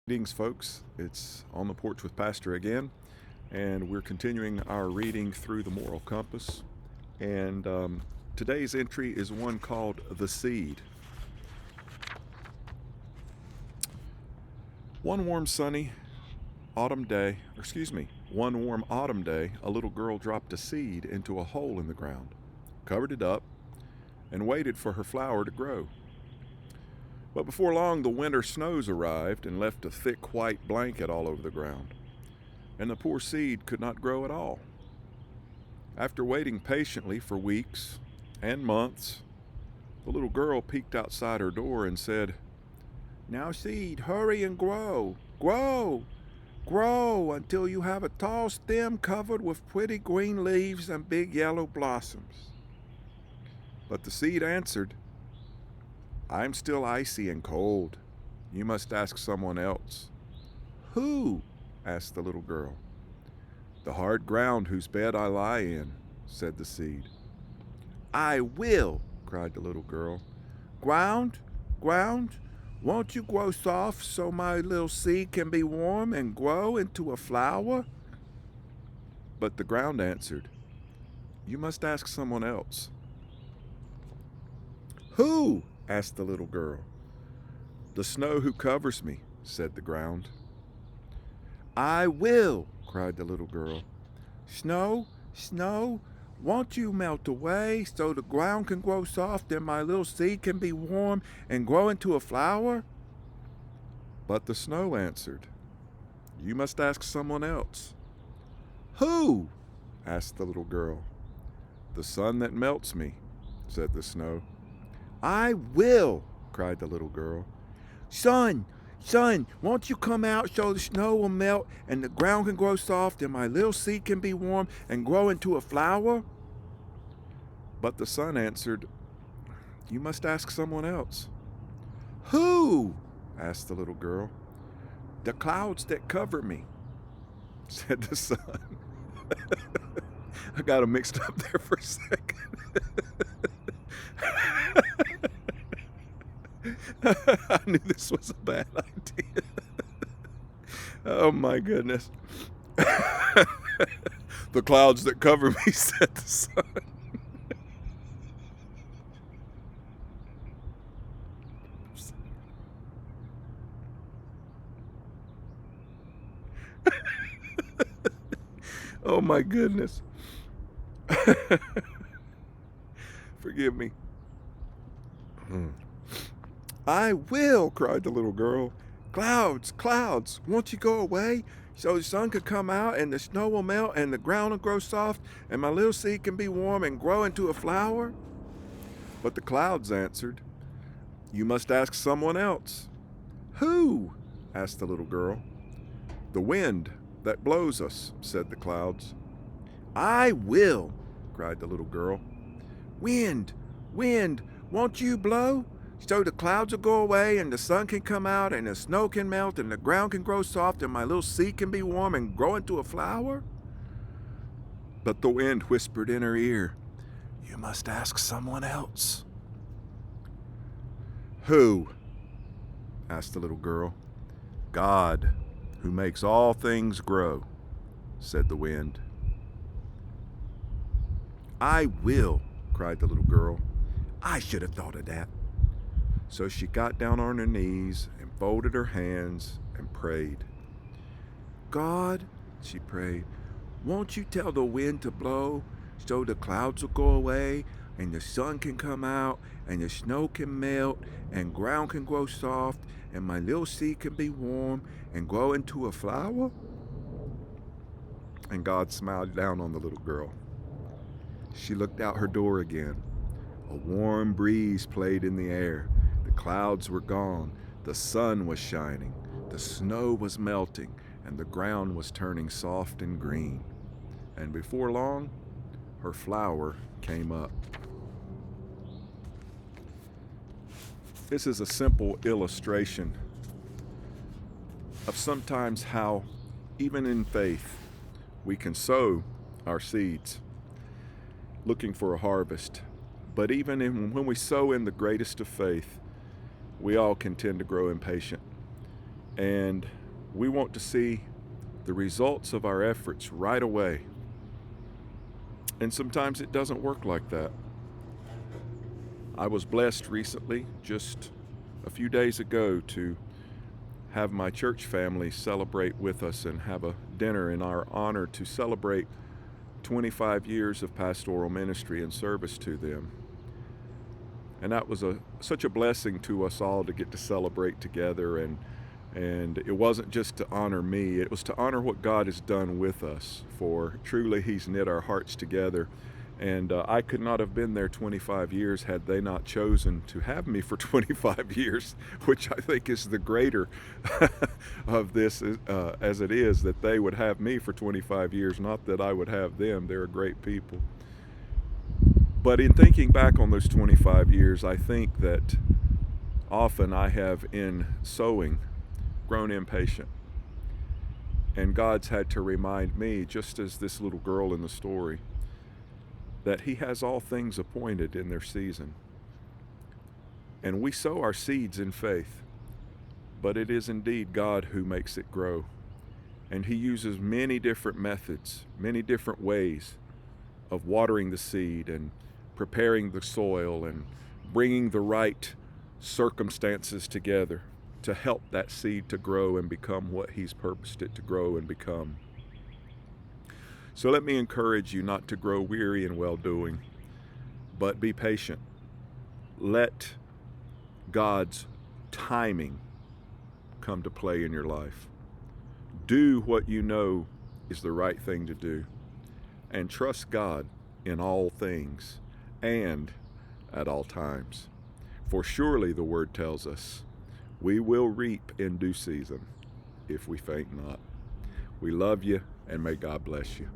Greetings, folks. It's On the Porch with Pastor again, and we're continuing our reading through the Moral Compass. And today's entry is one called The Seed. One warm autumn day, a little girl dropped a seed into a hole in the ground, covered it up, and waited for her flower to grow. But before long, the winter snows arrived and left a thick white blanket all over the ground, and the poor seed could not grow at all. After waiting patiently for weeks and months, the little girl peeked outside her door and said, "Now, seed, hurry and grow, grow, grow until you have a tall stem covered with pretty green leaves and big yellow blossoms." But the seed answered, "I'm still icy and cold. You must ask someone else." "Who?" asked the little girl. "The hard ground whose bed I lie in," said the seed. "I will," cried the little girl. "Ground, ground, won't you grow soft so my little seed can be warm and grow into a flower?" But the ground answered, "You must ask someone else." "Who?" asked the little girl. "The snow who covers me," said the ground. "I will," cried the little girl. "Snow, snow, won't you melt away so the ground can grow soft and my little seed can be warm and grow into a flower?" But the snow answered, "You must ask someone else." "Who?" asked the little girl. "The sun that melts me," said the snow. "I will," cried the little girl. "Sun, sun, won't you come out so the snow will melt and the ground can grow soft and my little seed can be warm and grow into a flower?" But the sun answered, "You must ask someone else." "Who?" asked the little girl. "The clouds that cover me," said the sun. I got them mixed up there for a second. I knew this was a bad idea. Oh my goodness. "The clouds that cover me," said the sun. Oh my goodness. Forgive me. "I will," cried the little girl. "Clouds, clouds, won't you go away so the sun can come out and the snow will melt and the ground will grow soft and my little seed can be warm and grow into a flower?" But the clouds answered, "You must ask someone else." "Who?" asked the little girl. "The wind that blows us," said the clouds. "I will," cried the little girl. "Wind, wind, won't you blow so the clouds will go away and the sun can come out and the snow can melt and the ground can grow soft and my little seed can be warm and grow into a flower?" But the wind whispered in her ear, "You must ask someone else." "Who?" asked the little girl. "God, who makes all things grow," said the wind. "I will," cried the little girl. "I should have thought of that." So she got down on her knees and folded her hands and prayed. "God," she prayed, "won't you tell the wind to blow so the clouds will go away and the sun can come out and the snow can melt and ground can grow soft and my little seed can be warm and grow into a flower?" And God smiled down on the little girl. She looked out her door again. A warm breeze played in the air. The clouds were gone. The sun was shining. The snow was melting, and the ground was turning soft and green. And before long, her flower came up. This is a simple illustration of sometimes how, even in faith, we can sow our seeds looking for a harvest. But when we sow in the greatest of faith, we all can tend to grow impatient. And we want to see the results of our efforts right away. And sometimes it doesn't work like that. I was blessed recently, just a few days ago, to have my church family celebrate with us and have a dinner in our honor to celebrate 25 years of pastoral ministry and service to them. And that was such a blessing to us all to get to celebrate together. And it wasn't just to honor me, it was to honor what God has done with us, for truly He's knit our hearts together. And I could not have been there 25 years had they not chosen to have me for 25 years, which I think is the greater of this, as it is that they would have me for 25 years, not that I would have them. They're great people. But in thinking back on those 25 years, I think that often I have, in sowing, grown impatient. And God's had to remind me, just as this little girl in the story, that He has all things appointed in their season. And we sow our seeds in faith, but it is indeed God who makes it grow. And He uses many different methods, many different ways of watering the seed and preparing the soil and bringing the right circumstances together to help that seed to grow and become what He's purposed it to grow and become. So let me encourage you not to grow weary in well-doing, but be patient. Let God's timing come to play in your life. Do what you know is the right thing to do, and trust God in all things and at all times. For surely the Word tells us, we will reap in due season if we faint not. We love you, and may God bless you.